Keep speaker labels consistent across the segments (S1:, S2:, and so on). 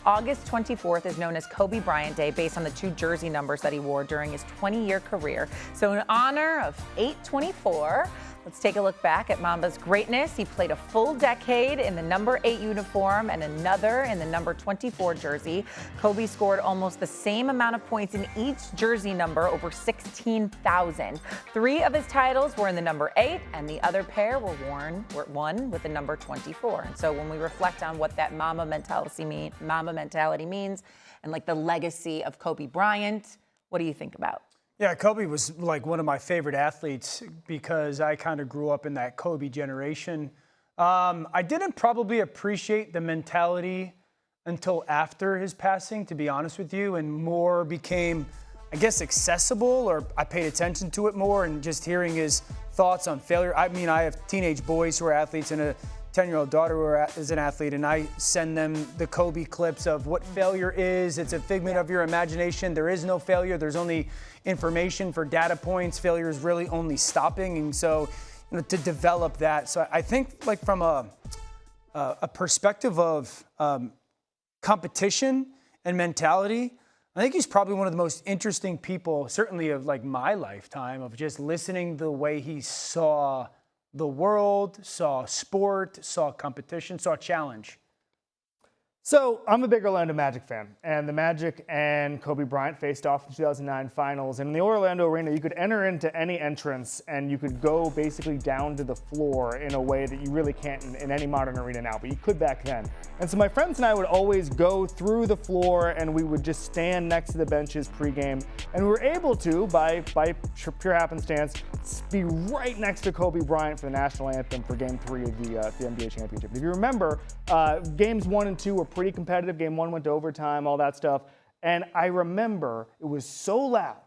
S1: August 24th is known as Kobe Bryant Day based on the 2 jersey numbers that he wore during his 20-year career. So in honor of 824, let's take a look back at Mamba's greatness. He played a full decade in the number 8 uniform and another in the number 24 jersey. Kobe scored almost the same amount of points in each jersey number, over 16,000. 3 of his titles were in the number 8, and the other pair were won with the number 24. And so when we reflect on what that Mamba mentality means, and like the legacy of Kobe Bryant, what do you think about?
S2: Yeah, Kobe was like one of my favorite athletes because I kind of grew up in that Kobe generation. I didn't probably appreciate the mentality until after his passing, to be honest with you, and more became, I guess, accessible, or I paid attention to it more, and just hearing his thoughts on failure. I mean, I have teenage boys who are athletes and a 10-year-old daughter who is an athlete, and I send them the Kobe clips of what failure is. It's a figment of your imagination. There is no failure. There's only information for data points. Failure is really only stopping. And so, to develop that. So I think, like, from a perspective of competition and mentality, I think he's probably one of the most interesting people, certainly of like my lifetime, of just listening to the way he saw the world, saw sport, saw competition, saw challenge.
S3: So I'm a big Orlando Magic fan, and the Magic and Kobe Bryant faced off in the 2009 finals. And in the Orlando Arena, you could enter into any entrance, and you could go basically down to the floor in a way that you really can't in any modern arena now, but you could back then. And so my friends and I would always go through the floor, and we would just stand next to the benches pregame, and we were able to, by pure happenstance, be right next to Kobe Bryant for the national anthem for Game 3 of the NBA championship. If you remember, games 1 and 2 were pretty competitive. Game 1 went to overtime, all that stuff. And I remember it was so loud,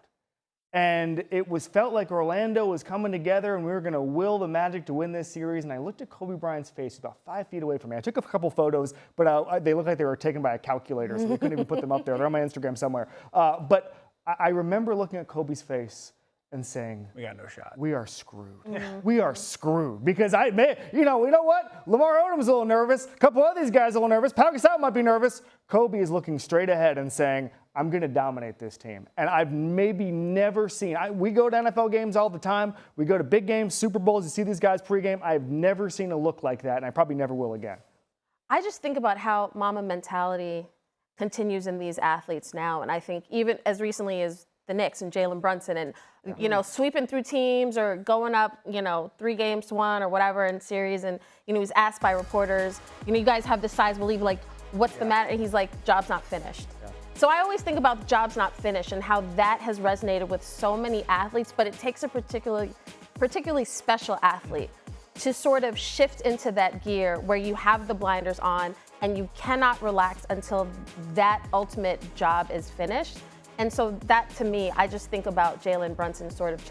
S3: and it felt like Orlando was coming together, and we were going to will the Magic to win this series. And I looked at Kobe Bryant's face about 5 feet away from me. I took a couple photos, but they looked like they were taken by a calculator, so we couldn't even put them up there. They're on my Instagram somewhere. But I remember looking at Kobe's face and saying,
S2: we got no shot.
S3: We are screwed. Mm-hmm. We are screwed. Because you know what? Lamar Odom's a little nervous. A couple of these guys are a little nervous. Pau Gasol might be nervous. Kobe is looking straight ahead and saying, I'm going to dominate this team. And I've maybe never seen, we go to NFL games all the time. We go to big games, Super Bowls. You see these guys pregame. I've never seen a look like that, and I probably never will again.
S4: I just think about how Mamba mentality continues in these athletes now. And I think even as recently as the Knicks and Jalen Brunson and, sweeping through teams or going up, 3-1 or whatever in series. And, he's asked by reporters, you guys have this size, believe, like, what's the matter? And he's like, job's not finished. Yeah. So I always think about job's not finished and how that has resonated with so many athletes, but it takes a particularly special athlete to sort of shift into that gear where you have the blinders on and you cannot relax until that ultimate job is finished. And so that, to me, I just think about Jalen Brunson sort of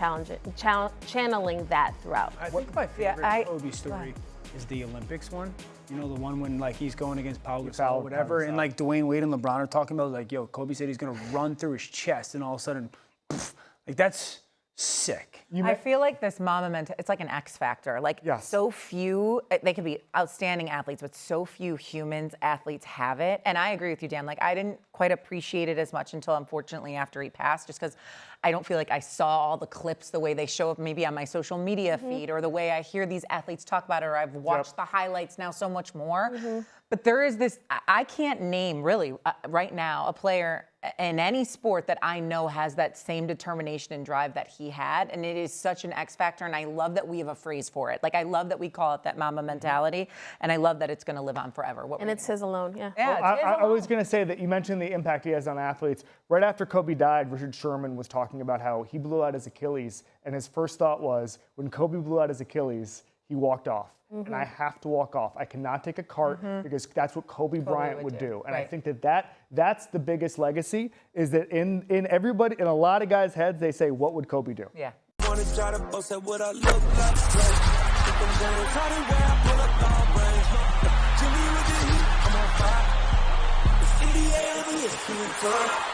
S4: channeling that throughout.
S2: I think my favorite Kobe story is the Olympics one. The one when, like, he's going against Pau Gasol or whatever, and, like, Dwayne Wade and LeBron are talking about, like, Kobe said he's going to run through his chest, and all of a sudden, poof, like, that's sick.
S1: I feel like this Mamba mentality, it's like an X factor. Like, so few, they could be outstanding athletes, but so few athletes have it. And I agree with you, Dan. Like, I didn't quite appreciate it as much until, unfortunately, after he passed, just because I don't feel like I saw all the clips the way they show up maybe on my social media feed, or the way I hear these athletes talk about it, or I've watched the highlights now so much more. But there is this, I can't name really right now a player in any sport that I know has that same determination and drive that he had. And it is such an X factor. And I love that we have a phrase for it. Like, I love that we call it that Mamba mentality. And I love that it's going to live on forever.
S4: And it's his alone, yeah.
S3: I was going to say that you mentioned the impact he has on athletes. Right after Kobe died, Richard Sherman was talking about how he blew out his Achilles. And his first thought was, when Kobe blew out his Achilles, he walked off. And I have to walk off. I cannot take a cart because that's what Kobe Bryant would do. And I think that's the biggest legacy, is that in everybody, in a lot of guys' heads, they say, what would Kobe do?
S1: Yeah.
S5: I'm on fire.